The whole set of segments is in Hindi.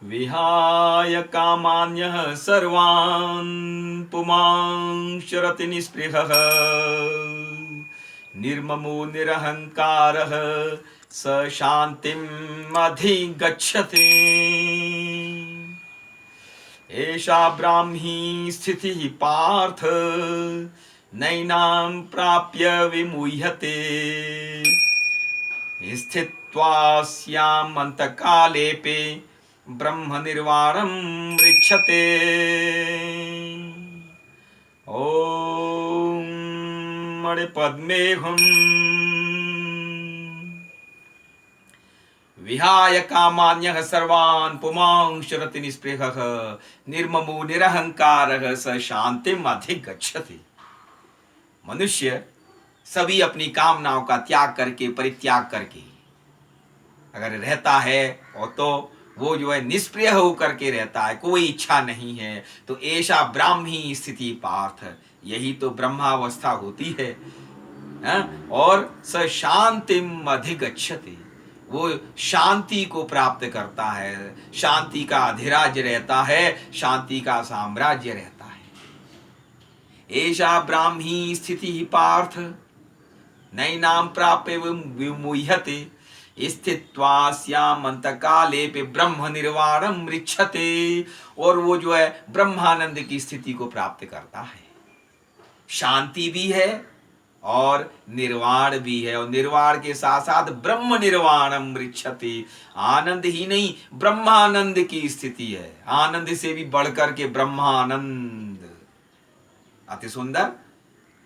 विहाय कामान्यः सर्वान् पुमांश्चरति निःस्पृहः निर्ममो निरहङ्कारः स शान्तिम् अधिगच्छति। एषा ब्राह्मी स्थितिः पार्थ नैनां प्राप्य विमुह्यते। स्थित्वास्याम् अन्तकालेऽपि ब्रह्म निर्वाणं मृच्छते। ॐ मणिपद्मेऽहम् विहाय कामान्यः सर्वान् पुमांश्चरति निःस्पृहः निर्ममो निरहंकारः स शांतिम् अधिगच्छति। मनुष्य सभी अपनी कामनाओं का त्याग करके, परित्याग करके अगर रहता है और तो वो जो है निष्प्रिय होकर के रहता है, कोई इच्छा नहीं है, तो ऐसा ब्राह्मी स्थिति पार्थ, यही तो ब्रह्मावस्था होती है। और स शांतिम् अधिगच्छति, वो शांति को प्राप्त करता है, शांति का अधिराज्य रहता है, शांति का साम्राज्य रहता है। ऐसा ब्राह्मी स्थिति पार्थ नैनां प्राप्य विमुह्यते स्थित्वास्याम् अन्तकालेऽपि ब्रह्म निर्वाणं मृच्छते। और वो जो है ब्रह्मानंद की स्थिति को प्राप्त करता है। शांति भी है और निर्वाण भी है, और निर्वाण के साथ साथ ब्रह्म निर्वाणम मृच्छते। आनंद ही नहीं, ब्रह्मानंद की स्थिति है। आनंद से भी बढ़कर के ब्रह्मानंद। अति सुंदर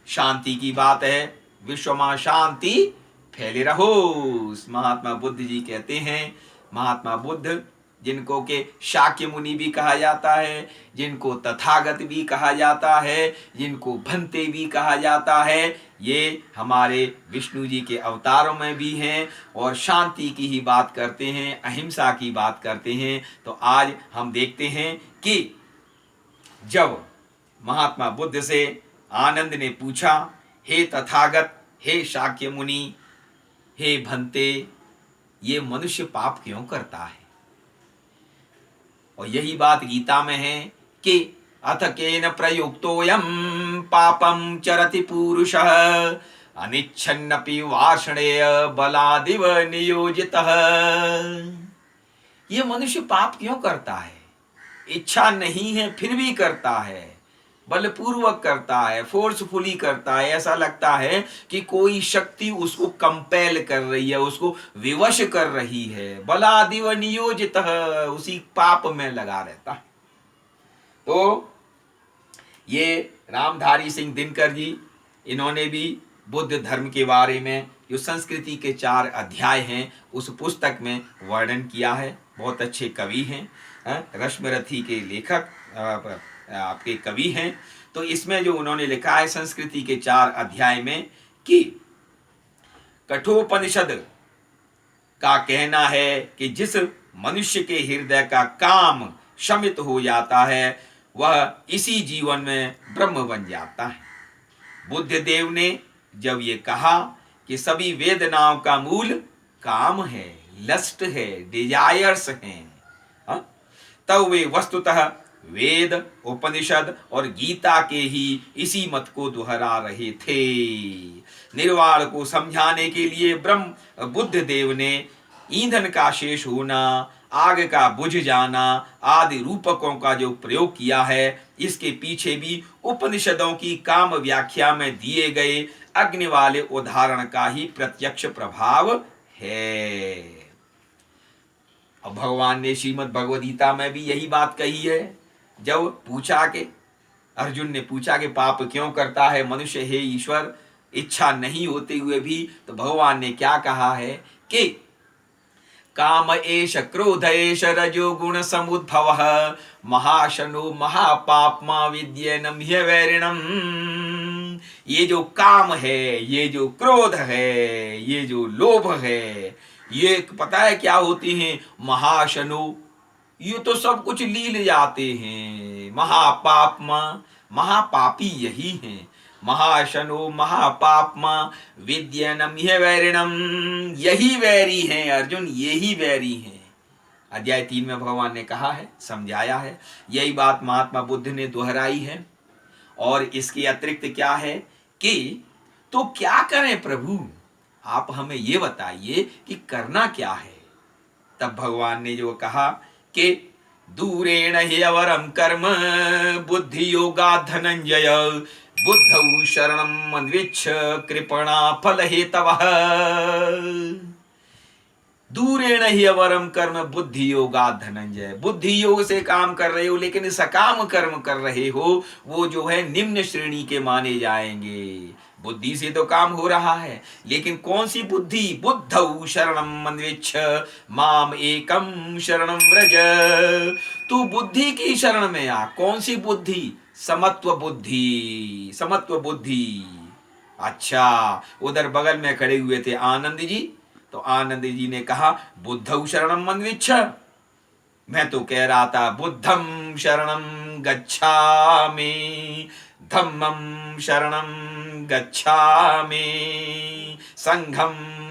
शांति की बात है। विश्व में शांति फैले रहो। महात्मा बुद्ध जी कहते हैं, महात्मा बुद्ध जिनको के शाक्य मुनि भी कहा जाता है, जिनको तथागत भी कहा जाता है, जिनको भंते भी कहा जाता है, ये हमारे विष्णु जी के अवतारों में भी हैं और शांति की ही बात करते हैं, अहिंसा की बात करते हैं। तो आज हम देखते हैं कि जब महात्मा बुद्ध से आनंद ने पूछा, हे तथागत, हे शाक्य मुनि, हे भंते, ये मनुष्य पाप क्यों करता है? और यही बात गीता में है कि अथ केन प्रयुक्तोऽयं पापं चरति पुरुषः अनिच्छन्नपि वार्ष्णेय बलादिव नियोजितः। ये मनुष्य पाप क्यों करता है? इच्छा नहीं है फिर भी करता है, बलपूर्वक करता है, फोर्सफुली करता है। ऐसा लगता है कि कोई शक्ति उसको कंपेल कर रही है, उसको विवश कर रही है। बलादिव नियोजित, उसी पाप में लगा रहता है। तो ये रामधारी सिंह दिनकर जी, इन्होंने भी बुद्ध धर्म के बारे में जो संस्कृति के 4 अध्याय हैं उस पुस्तक में वर्णन किया है। बहुत अच्छे कवि हैं, रश्मरथी के लेखक आपके कवि हैं। तो इसमें जो उन्होंने लिखा है संस्कृति के 4 अध्याय में कि कठोपनिषद का कहना है कि जिस मनुष्य के हृदय का काम शमित हो जाता है वह इसी जीवन में ब्रह्म बन जाता है। बुद्ध देव ने जब ये कहा कि सभी वेदनाओं का मूल काम है, लस्ट है, डिजायर्स हैं, तब वे वस्तुतः वेद, उपनिषद और गीता के ही इसी मत को दोहरा रहे थे। निर्वाण को समझाने के लिए ब्रह्म बुद्ध देव ने ईंधन का शेष होना, आग का बुझ जाना आदि रूपकों का जो प्रयोग किया है, इसके पीछे भी उपनिषदों की काम व्याख्या में दिए गए अग्नि वाले उदाहरण का ही प्रत्यक्ष प्रभाव है। अब भगवान ने श्रीमद् भगवद गीता में भी यही बात कही है। जब पूछा कि अर्जुन ने पूछा कि पाप क्यों करता है मनुष्य, हे ईश्वर, इच्छा नहीं होते हुए भी, तो भगवान ने क्या कहा है कि काम एष क्रोध एष रजो गुण समुद्भवः महाशनो महापाप्मा विद्येनम ह्यवैरिणम्। ये जो काम है, ये जो क्रोध है, ये जो लोभ है, ये पता है क्या होती हैं? महाशनो, ये तो सब कुछ लील जाते हैं। महापाप्मा, महापापी यही हैं। महाशनो महापापमा विद्यनम यह वैरिणम, यही वैरी हैं अर्जुन, यही वैरी हैं। अध्याय 3 में भगवान ने कहा है, समझाया है, यही बात महात्मा बुद्ध ने दोहराई है। और इसके अतिरिक्त क्या है कि तो क्या करें प्रभु, आप हमें ये बताइए कि करना क्या है। तब भगवान ने जो कहा कि दूरेण हि अवरम कर्म बुद्धि योगा धनंजय बुद्धौ शरणम अन्विच्छ कृपणा फल हेतवः। दूरेण ही अवरम कर्म बुद्धि योगा धनंजय, बुद्धि योग से काम कर रहे हो लेकिन सकाम कर्म कर रहे हो, वो जो है निम्न श्रेणी के माने जाएंगे। बुद्धि से तो काम हो रहा है, लेकिन कौन सी बुद्धि, बुद्धौ शरणम अन्विच्छ माम एकम शरणम व्रज, तू बुद्धि की शरण में आ। कौन सी बुद्धि, समत्व बुद्धि, समत्व बुद्धि। अच्छा, उधर बगल में खड़े हुए थे आनंद जी, तो आनंद जी ने कहा बुद्धौ शरणम अन्विच्छ, मैं तो कह रहा था बुद्धम शरणम गच्छामि, धम्मम शरणम गच्छामि, संघम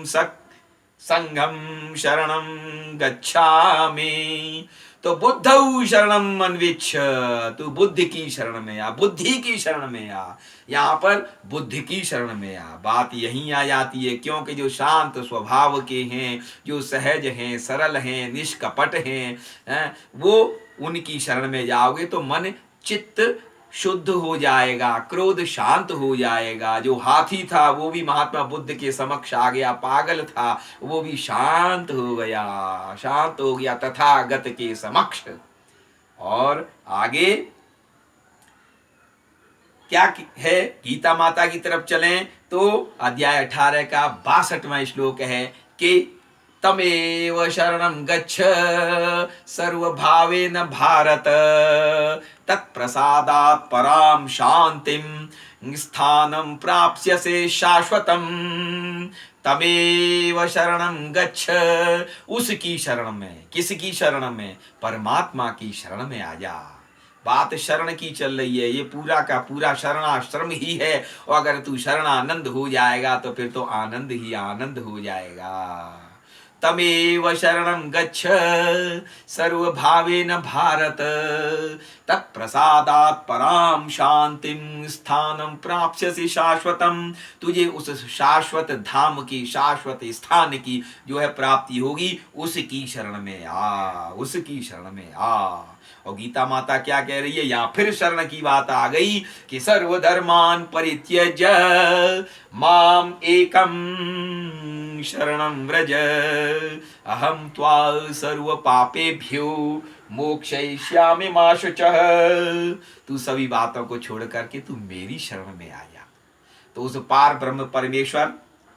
शरणम गच्छामि। तो बुद्धौ शरणम अन्विच्छ, तू बुद्धि की शरण में आ, बुद्धि की शरण में आ। यहाँ पर बुद्धि की शरण में आ, बात यहीं आ जाती है, क्योंकि जो शांत स्वभाव के हैं, जो सहज हैं, सरल हैं, निष्कपट हैं, वो उनकी शरण में जाओगे तो मन चित्त शुद्ध हो जाएगा, क्रोध शांत हो जाएगा। जो हाथी था वो भी महात्मा बुद्ध के समक्ष आ गया, पागल था वो भी शांत हो गया, शांत हो गया तथागत के समक्ष। और आगे क्या है, गीता माता की तरफ चलें तो अध्याय 18 का 62वां श्लोक है कि तमेव शरणं गच्छ सर्वभावेन भारत तत्प्रसादात् परां शांतिं स्थानं प्राप्स्यसे शाश्वतम्। तमेव शरणं गच्छ, उसकी शरण में, किसकी शरण में, परमात्मा की शरण में आ जा। बात शरण की चल रही है, ये पूरा का पूरा शरणाश्रम ही है। और अगर तू शरणानंद हो जाएगा तो फिर तो आनंद ही आनंद हो जाएगा। तमेव शरणं गच्छ सर्वभावेन भारत तत्प्रसादात् परां शांतिं स्थानं प्राप्स्यसि शाश्वतम्। तुझे उस शाश्वत धाम की, शाश्वत स्थान की जो है प्राप्ति होगी, उसकी शरण में आ, उसकी शरण में आ। और गीता माता क्या कह रही है, या फिर शरण की बात आ गई कि सर्वधर्मान परित्यज्य माम एकम शरणं व्रज अहम त्वा सर्व पापेभ्यो मोक्षयिष्यामि मा शुचः। तू सभी बातों को छोड़ करके तू मेरी शरण में आ जा। तो उस पार ब्रह्म परमेश्वर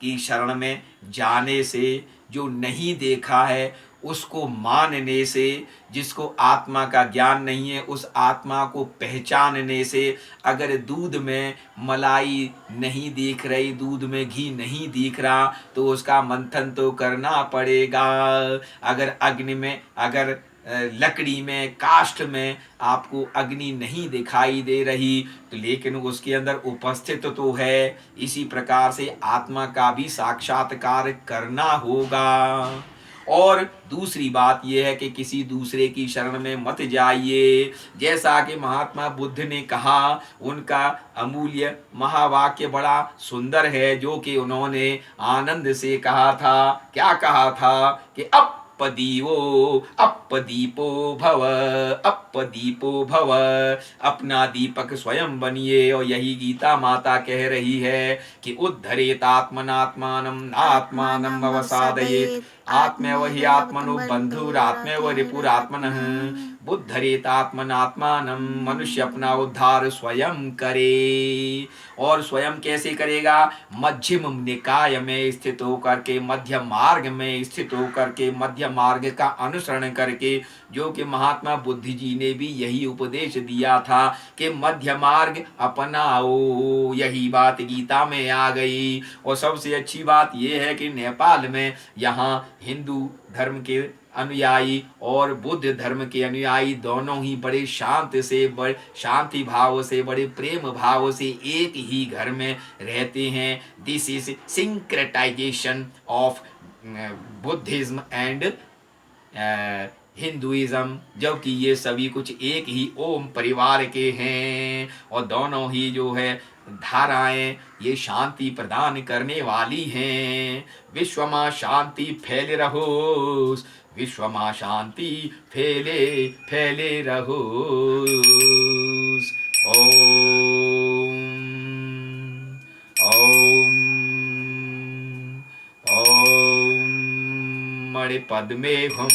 की शरण में जाने से, जो नहीं देखा है उसको मानने से, जिसको आत्मा का ज्ञान नहीं है उस आत्मा को पहचानने से, अगर दूध में मलाई नहीं दिख रही, दूध में घी नहीं दिख रहा तो उसका मंथन तो करना पड़ेगा। अगर अग्नि में, अगर लकड़ी में, काष्ठ में आपको अग्नि नहीं दिखाई दे रही तो लेकिन उसके अंदर उपस्थित तो है। इसी प्रकार से आत्मा का भी साक्षात्कार करना होगा। और दूसरी बात यह है कि किसी दूसरे की शरण में मत जाइए। जैसा कि महात्मा बुद्ध ने कहा, उनका अमूल्य महावाक्य बड़ा सुंदर है, जो कि उन्होंने आनंद से कहा था। क्या कहा था कि अपदीपो भव, अपदीपो भव, अपना दीपक स्वयं बनिए। और यही गीता माता कह रही है कि उद्धरेत आत्मनात्मानं आत्मानं अवसादयेत् आत्मैव हि आत्मनो बंधुरात्मैव रिपुरात्मनः। बुद्धरेत आत्मनात्मानं, मनुष्य अपना उद्धार स्वयं करे। और स्वयं कैसे करेगा, मध्यम निकाय में स्थित होकर के, मध्य मार्ग में स्थित होकर के, मध्य मार्ग का अनुसरण करके, जो कि महात्मा बुद्ध जी ने भी यही उपदेश दिया था कि मध्य मार्ग अपनाओ। यही बात गीता में आ गई। और सबसे अच्छी बात यह है कि नेपाल में, यहाँ हिंदू धर्म के अनुयायी और बुद्ध धर्म के अनुयायी दोनों ही बड़े शांति भाव से, बड़े प्रेम भाव से एक ही घर में रहते हैं। This is syncretisation of Buddhism and Hinduism, जबकि ये सभी कुछ एक ही ओम परिवार के हैं और दोनों ही जो है धाराएं ये शांति प्रदान करने वाली हैं। विश्व में शांति फैले रहो, विश्व में शांति फैले फैले रहो। ओम ओम ओम मणि पद्मे हम